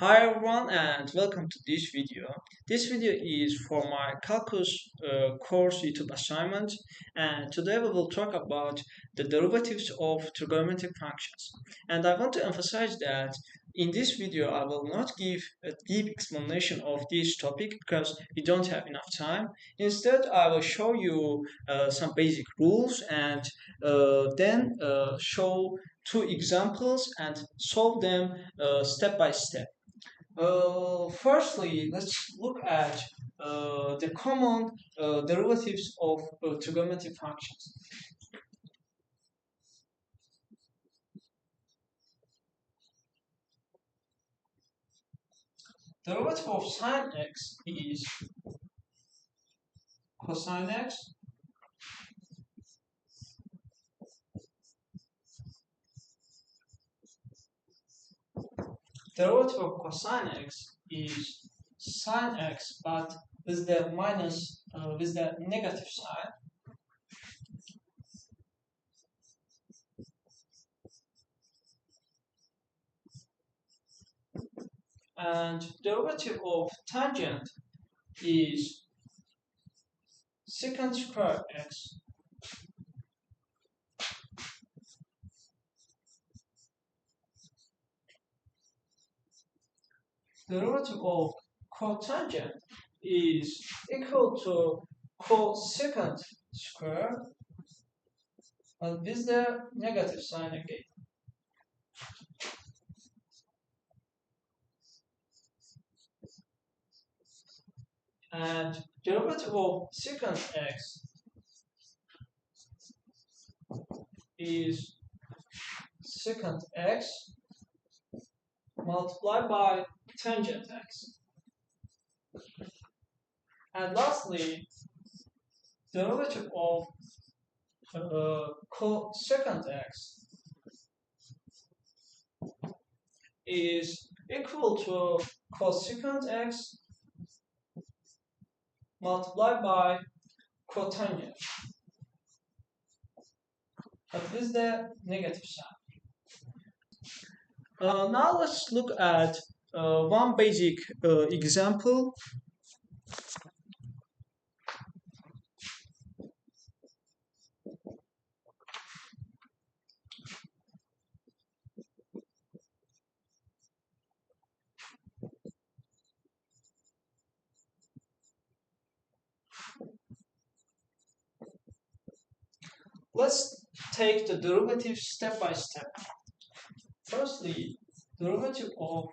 Hi everyone and welcome to this video. This video is for my calculus course YouTube assignment, and today we will talk about the derivatives of trigonometric functions. And I want to emphasize that in this video I will not give a deep explanation of this topic because we don't have enough time. Instead I will show you some basic rules and then show two examples and solve them step by step. Firstly, let's look at the common derivatives of trigonometric functions. Derivative of sine x is cosine x derivative of cosine x is sine x, but with the with the negative sign. And derivative of tangent is secant square x. Derivative of cotangent is equal to cosecant square, but with the negative sign again. And derivative of secant x is secant x multiplied by tangent x. And lastly, derivative of cosecant x is equal to cosecant x multiplied by cotangent, but with the negative sign. Now let's look at one basic example. Let's take the derivative step by step. Firstly, derivative of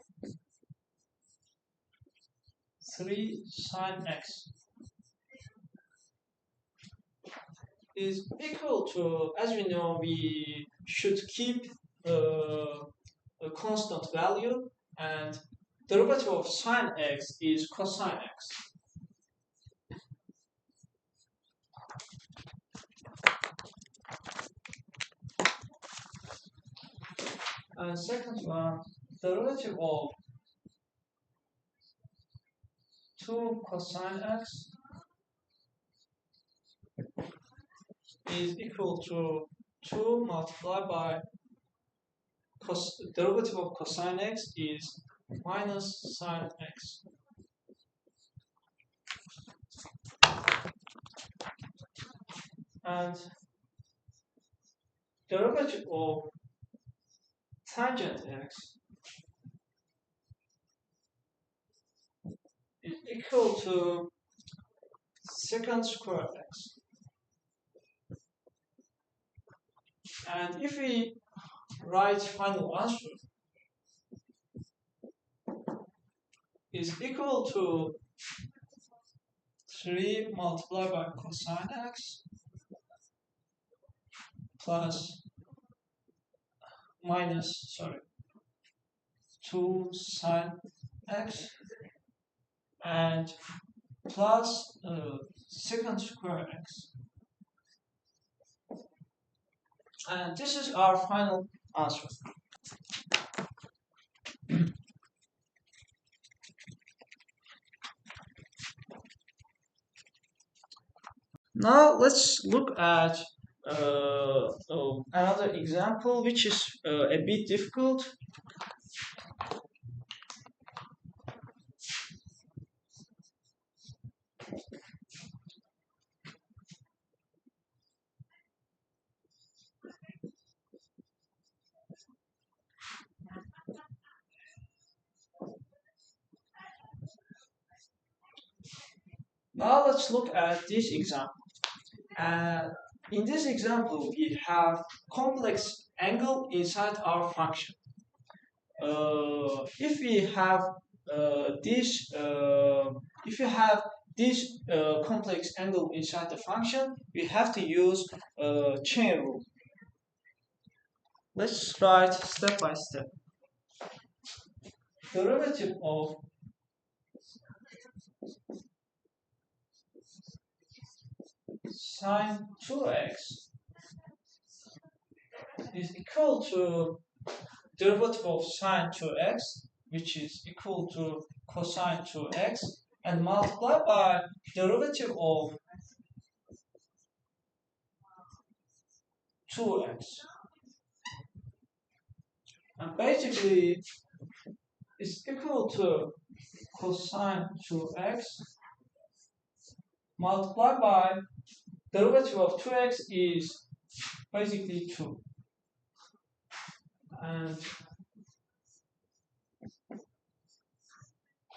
3 sine x is equal to, as we know, we should keep a constant value, and derivative of sine x is cosine x. And second one, derivative of 2 cosine x is equal to 2 multiplied by derivative of cosine x is minus sine x. And derivative of tangent x is equal to secant square x. And if we write final answer, is equal to 3 multiplied by cosine x plus minus 2 sine x and plus secant square x. And this is our final answer. Now let's look at another example which is a bit difficult. Now let's look at this example. Uh, in this example, we have complex angle inside our function. If we have this, if you have this complex angle inside the function, we have to use chain rule. Let's write step by step. Derivative of sine 2x is equal to derivative of sine 2x, which is equal to cosine 2x, and multiply by derivative of 2x. And basically, it's equal to cosine 2x multiplied by derivative of 2x is basically 2. And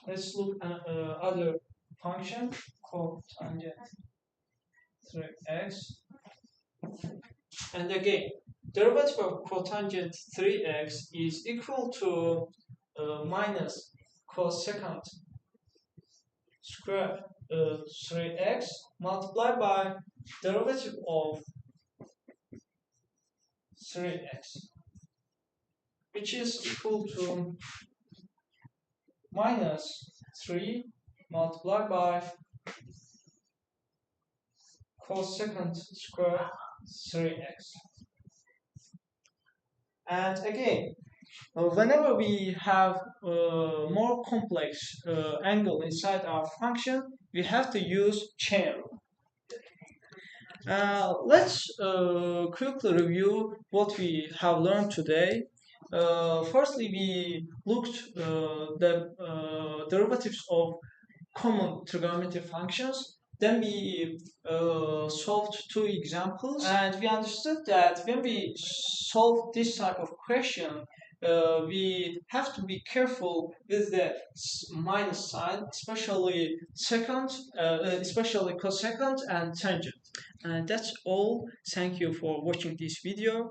let's look at other function called tangent 3x. And again, derivative of cotangent 3x is equal to minus cosecant square 3x multiplied by derivative of 3x, which is equal to minus 3 multiplied by cosecant square 3x. And again, whenever we have more complex angle inside our function, we have to use chain rule. Let's quickly review what we have learned today. Firstly, we looked the derivatives of common trigonometric functions. Then we solved two examples, and we understood that when we solve this type of question, we have to be careful with the minus sign, especially secant, especially cosecant and tangent. And that's all. Thank you for watching this video.